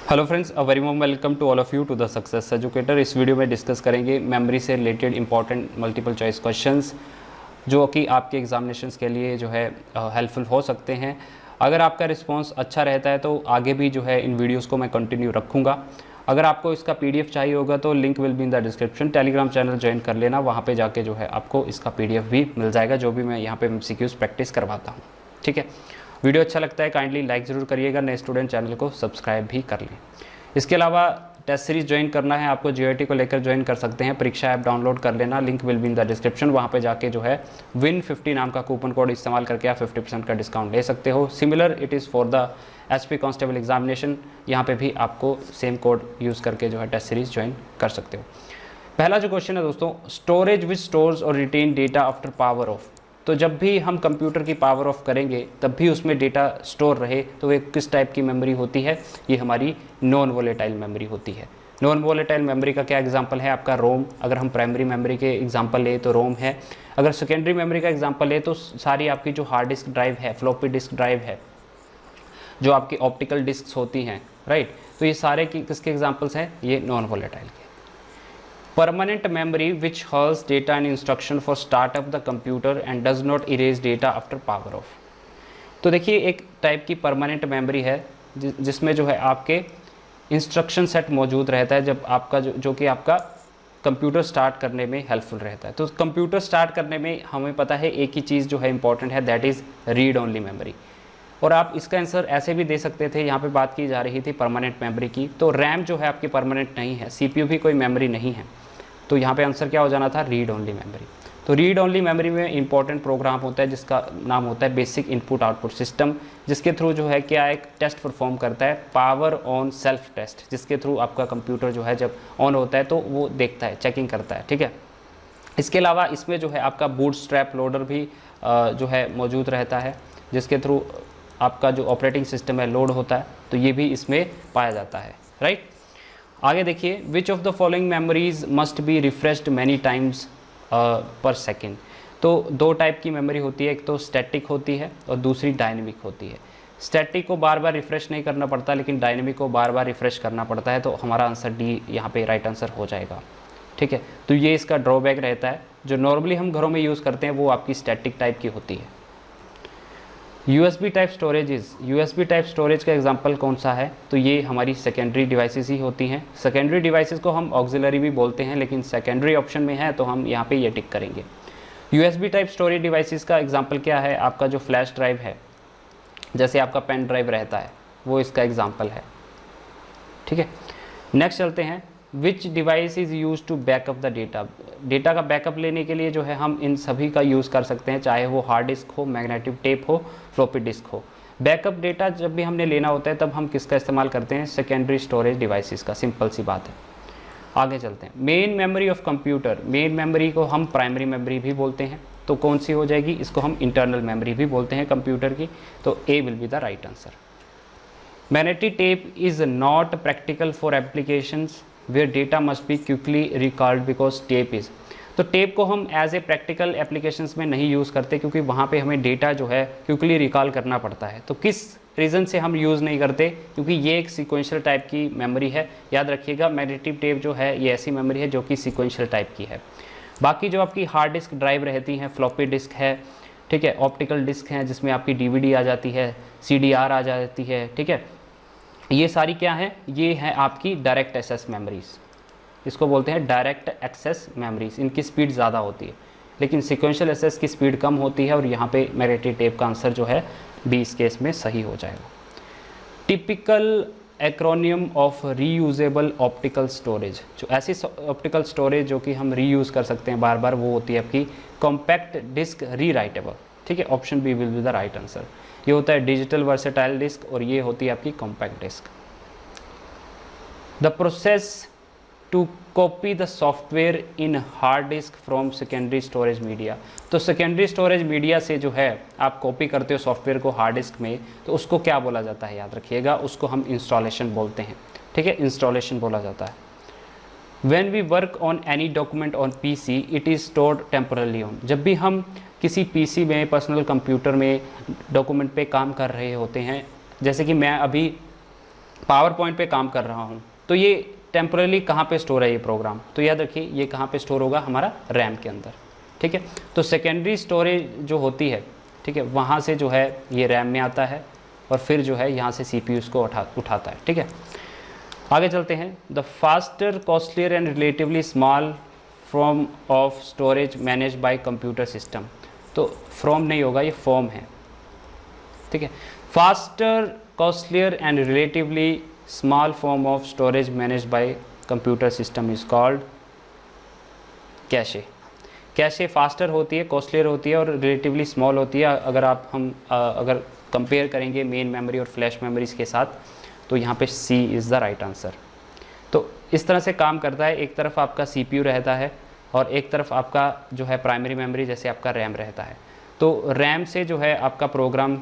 Hello friends, a very warm welcome to all of you to the Success Educator. इस video में discuss करेंगे memory से related important multiple choice questions जो कि आपके examinations के लिए जो है हेल्पफुल हो सकते हैं। अगर आपका रिस्पांस अच्छा रहता है तो आगे भी जो है इन वीडियोस को मैं कंटिन्यू रखूँगा। अगर आपको इसका PDF चाहिए होगा तो link will be in the description. Telegram channel join कर लेना, वहाँ पे जाके जो है आपको इसका PDF भी मिल जाएगा जो भी मैं यहाँ पे MCQs प्रैक्टिस करवाता हूँ। ठीक है, वीडियो अच्छा लगता है काइंडली लाइक ज़रूर करिएगा, नए स्टूडेंट चैनल को सब्सक्राइब भी कर लें। इसके अलावा टेस्ट सीरीज ज्वाइन करना है आपको, GIT को लेकर ज्वाइन कर सकते हैं। परीक्षा ऐप डाउनलोड कर लेना, link will be in the description. वहाँ पे जाके जो है WIN50 नाम का कूपन कोड इस्तेमाल करके आप 50% का डिस्काउंट ले सकते हो। Similar it is for the HP constable examination, यहाँ पे भी आपको सेम कोड यूज़ करके जो है टेस्ट सीरीज ज्वाइन कर सकते हो। पहला जो क्वेश्चन है दोस्तों, स्टोरेज विच स्टोर्स और retain data after power off. तो जब भी हम कंप्यूटर की पावर ऑफ करेंगे तब भी उसमें डेटा स्टोर रहे तो वो किस टाइप की मेमोरी होती है? ये हमारी नॉन वोलेटाइल मेमोरी होती है। नॉन वोलेटाइल मेमोरी का क्या एग्जांपल है? आपका रोम। अगर हम प्राइमरी मेमोरी के एग्जांपल ले तो रोम है। अगर सेकेंडरी मेमोरी का एग्जांपल ले तो सारी आपकी जो हार्ड डिस्क ड्राइव है, फ्लॉपी डिस्क ड्राइव है, जो आपकी ऑप्टिकल डिस्क होती हैं, राइट। तो ये सारे किसके एग्जाम्पल्स हैं? ये नॉन वोलेटाइल के। Permanent memory which holds data and instruction for startup the computer and does not erase data after power off. तो देखिए, एक टाइप की परमानेंट मेमोरी है जिसमें जो है आपके इंस्ट्रक्शन सेट मौजूद रहता है जब आपका जो कि आपका कंप्यूटर स्टार्ट करने में हेल्पफुल रहता है। तो कंप्यूटर स्टार्ट करने में हमें पता है एक ही चीज़ जो है इंपॉर्टेंट है, that is read only memory. और आप इसका आंसर ऐसे भी दे सकते थे, यहाँ पे बात की जा रही थी परमानेंट मेमोरी की, तो रैम जो है आपकी परमानेंट नहीं है, CPU भी कोई मेमोरी नहीं है, तो यहाँ पे आंसर क्या हो जाना था? Read only memory. तो रीड ओनली मेमोरी में इंपॉर्टेंट प्रोग्राम होता है जिसका नाम होता है बेसिक इनपुट आउटपुट सिस्टम, जिसके थ्रू जो है क्या एक टेस्ट परफॉर्म करता है, पावर ऑन सेल्फ टेस्ट, जिसके थ्रू आपका कंप्यूटर जो है जब ऑन होता है तो वो देखता है, चेकिंग करता है। ठीक है, इसके अलावा इसमें जो है आपका बूटस्ट्रैप लोडर भी जो है मौजूद रहता है, जिसके थ्रू आपका जो ऑपरेटिंग सिस्टम है लोड होता है, तो ये भी इसमें पाया जाता है, राइट। आगे देखिए, विच of the following memories must be refreshed many times पर सेकेंड। तो दो टाइप की मेमोरी होती है, एक तो स्टैटिक होती है और दूसरी डायनेमिक होती है। स्टैटिक को बार बार रिफ्रेश नहीं करना पड़ता, लेकिन डायनेमिक को बार बार रिफ्रेश करना पड़ता है, तो हमारा आंसर डी यहाँ पे राइट आंसर हो जाएगा। ठीक है, तो ये इसका ड्रॉबैक रहता है। जो नॉर्मली हम घरों में यूज़ करते हैं वो आपकी स्टैटिक टाइप की होती है। USB type storages, USB type storage का एग्जांपल कौन सा है? तो ये हमारी सेकेंडरी डिवाइसेस ही होती हैं। सेकेंडरी डिवाइसेस को हम ऑक्सिलरी भी बोलते हैं, लेकिन सेकेंडरी ऑप्शन में है तो हम यहाँ पे ये टिक करेंगे। USB टाइप स्टोरेज डिवाइसेस का एग्जांपल क्या है? आपका जो फ्लैश ड्राइव है, जैसे आपका पेन ड्राइव रहता है, वो इसका एग्जाम्पल है। ठीक है, नेक्स्ट चलते हैं। Which device is use to backup the data. Data का बैकअप लेने के लिए जो है हम इन सभी का यूज़ कर सकते हैं, चाहे वो हार्ड डिस्क हो, मैग्नेटिक टेप हो, फ्लॉपी डिस्क हो। बैकअप डेटा जब भी हमने लेना होता है तब हम किसका इस्तेमाल करते हैं? सेकेंडरी स्टोरेज डिवाइसेस का। सिंपल सी बात है। आगे चलते हैं। Main memory of computer, main memory को हम प्राइमरी मेमोरी भी बोलते हैं, तो कौन सी हो जाएगी? इसको हम इंटरनल मेमोरी भी बोलते हैं कंप्यूटर की, तो A will be the right answer. Magnetic tape is not practical for applications where data must be quickly recalled because tape is. तो टेप को हम एज ए प्रैक्टिकल एप्लीकेशंस में नहीं यूज़ करते क्योंकि वहाँ पे हमें डेटा जो है क्विकली रिकॉल करना पड़ता है। तो किस रीज़न से हम यूज़ नहीं करते? क्योंकि ये एक सीक्वेंशियल टाइप की मेमोरी है। याद रखिएगा, मैग्नेटिक टेप जो है ये ऐसी मेमोरी है जो कि सीक्वेंशियल टाइप की है। बाकी जो आपकी हार्ड डिस्क ड्राइव रहती हैं, फ्लॉपी डिस्क है, ठीक है, ऑप्टिकल डिस्क हैं जिसमें आपकी DVD आ जाती है, CDR आ जाती है, ठीक है, ये सारी क्या है? ये है आपकी डायरेक्ट एक्सेस मेमोरीज, इसको बोलते हैं डायरेक्ट एक्सेस मेमोरीज। इनकी स्पीड ज़्यादा होती है, लेकिन सीक्वेंशियल एक्सेस की स्पीड कम होती है, और यहाँ पे मैग्नेटिक टेप का आंसर जो है बी इस केस में सही हो जाएगा। Typical acromion of reusable optical storage, जो ऐसी ऑप्टिकल स्टोरेज जो कि हम रीयूज़ कर सकते हैं बार बार, वो होती है आपकी कॉम्पैक्ट डिस्क रीराइटेबल। ठीक है, option B will be the right answer. ये होता है डिजिटल वर्सेटाइल डिस्क और ये होती है आपकी compact disk. The process to copy the software in hard disk from secondary storage media. तो सेकेंडरी स्टोरेज मीडिया से जो है आप कॉपी करते हो सॉफ्टवेयर को हार्ड डिस्क में, तो उसको क्या बोला जाता है? याद रखिएगा, उसको हम इंस्टॉलेशन बोलते हैं। ठीक है, इंस्टॉलेशन बोला जाता है। When we work on any document on PC it is stored temporarily on. जब भी हम किसी PC में, पर्सनल कंप्यूटर में डॉक्यूमेंट पे काम कर रहे होते हैं, जैसे कि मैं अभी पावर पॉइंट पे काम कर रहा हूँ, तो ये टेम्पररी कहाँ पे स्टोर है ये प्रोग्राम, तो याद रखिए ये कहाँ पे स्टोर होगा, हमारा रैम के अंदर, ठीक है। तो सेकेंडरी स्टोरेज जो होती है, ठीक है, वहाँ से जो है ये रैम में आता है और फिर जो है यहाँ से CPU उसको उठाता है, ठीक है। आगे चलते हैं। The faster, costlier and relatively small form of storage manage by computer system. तो फ्रॉम नहीं होगा, ये फॉर्म है, ठीक है। Faster, costlier and relatively small form of storage manage by computer system is called cache. Cache faster होती है, costlier होती है और रिलेटिवली स्मॉल होती है। अगर कंपेयर करेंगे मेन मेमोरी और फ्लैश मेमोरीज के साथ, तो यहाँ पे सी इज़ द राइट आंसर। तो इस तरह से काम करता है, एक तरफ आपका CPU रहता है और एक तरफ आपका जो है प्राइमरी मेमोरी जैसे आपका रैम रहता है। तो रैम से जो है आपका प्रोग्राम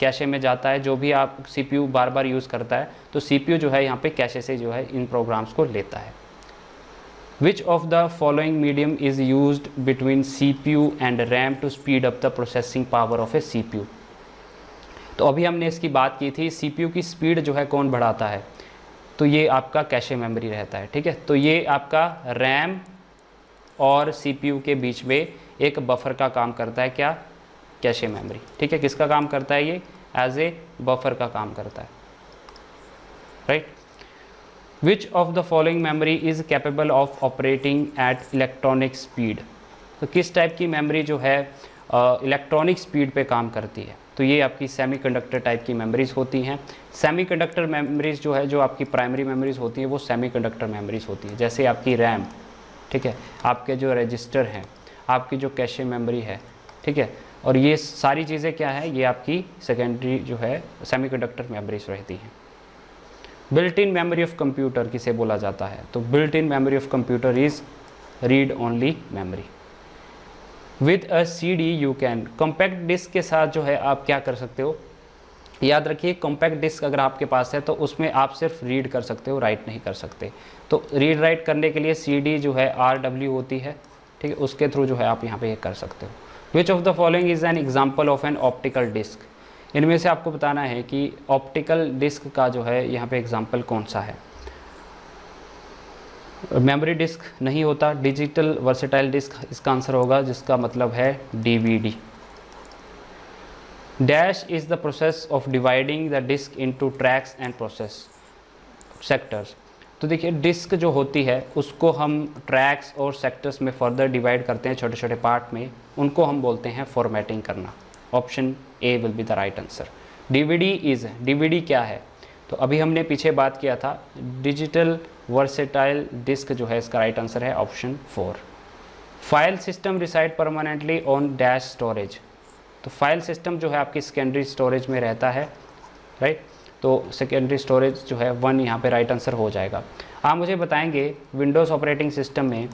कैशे में जाता है, जो भी आप CPU बार बार यूज़ करता है तो CPU जो है यहाँ पे कैशे से जो है इन प्रोग्राम्स को लेता है। Which of the following medium is used between CPU and RAM to speed up the processing power of a CPU? तो अभी हमने इसकी बात की थी, CPU की स्पीड जो है कौन बढ़ाता है, तो ये आपका कैशे मेमोरी रहता है, ठीक है। तो ये आपका रैम और CPU के बीच में एक बफर का काम करता है, क्या, कैशे मेमोरी, ठीक है। किसका काम करता है, ये एज ए बफर का काम करता है, right. Which of the following memory is capable of operating at electronic speed? तो किस टाइप की मेमोरी जो है इलेक्ट्रॉनिक स्पीड पे काम करती है, तो ये आपकी सेमीकंडक्टर टाइप की मेमोरीज होती हैं। सेमीकंडक्टर मेमोरीज जो है, जो आपकी प्राइमरी मेमोरीज होती हैं वो सेमीकंडक्टर मेमोरीज होती हैं, जैसे आपकी रैम, ठीक है, आपके जो रजिस्टर हैं, आपकी जो कैशे मेमोरी है, ठीक है, और ये सारी चीज़ें क्या है, ये आपकी सेकेंडरी जो है सेमीकंडक्टर मेमोरीज रहती हैं। Built in memory of computer किसे बोला जाता है, तो built in memory of computer is read only memory. With a CD you can, compact disk के साथ जो है आप क्या कर सकते हो, याद रखिए कॉम्पैक्ट डिस्क अगर आपके पास है तो उसमें आप सिर्फ रीड कर सकते हो, राइट नहीं कर सकते। तो रीड राइट करने के लिए CD जो है RW होती है, ठीक है, उसके थ्रू जो है आप यहाँ पे कर सकते हो। Which of the following is an example of an optical disk, इनमें से आपको बताना है कि ऑप्टिकल डिस्क का जो है यहाँ पे एग्जाम्पल कौन सा है। मेमोरी डिस्क नहीं होता, डिजिटल वर्सेटाइल डिस्क इसका आंसर होगा, जिसका मतलब है DVD। Dash is the process of dividing the disk into tracks and process sectors. तो देखिए डिस्क जो होती है उसको हम ट्रैक्स और सेक्टर्स में फर्दर डिवाइड करते हैं, छोटे छोटे पार्ट में, उनको हम बोलते हैं फॉर्मेटिंग करना। Option A will be the right answer. DVD क्या है, तो अभी हमने पीछे बात किया था, डिजिटल वर्सेटाइल डिस्क जो है इसका राइट आंसर है option 4। File system reside permanently on dash storage, तो फाइल सिस्टम जो है आपकी सेकेंडरी स्टोरेज में रहता है, राइट। तो सेकेंडरी स्टोरेज जो है 1 यहाँ पे राइट आंसर हो जाएगा। आप मुझे बताएंगे विंडोज़ ऑपरेटिंग सिस्टम में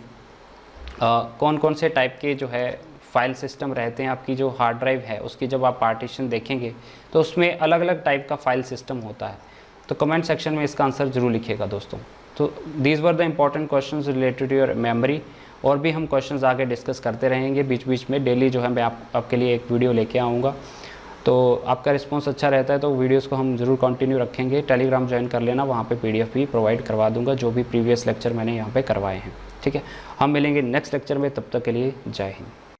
कौन कौन से टाइप के जो है फाइल सिस्टम रहते हैं। आपकी जो हार्ड ड्राइव है उसकी जब आप पार्टीशन देखेंगे तो उसमें अलग अलग टाइप का फाइल सिस्टम होता है, तो कमेंट सेक्शन में इसका आंसर ज़रूर लिखिएगा दोस्तों। तो these were the important questions related to your memory, और भी हम क्वेश्चंस आगे डिस्कस करते रहेंगे बीच बीच में, डेली जो है मैं आपके लिए एक वीडियो लेके आऊँगा। तो आपका रिस्पॉन्स अच्छा रहता है तो वीडियोज़ को हम ज़रूर कंटिन्यू रखेंगे। टेलीग्राम ज्वाइन कर लेना, वहाँ पे PDF भी प्रोवाइड करवा दूँगा जो भी प्रीवियस लेक्चर मैंने यहाँ पे करवाए हैं, ठीक है। हम मिलेंगे नेक्स्ट लेक्चर में, तब तक के लिए जय हिंद।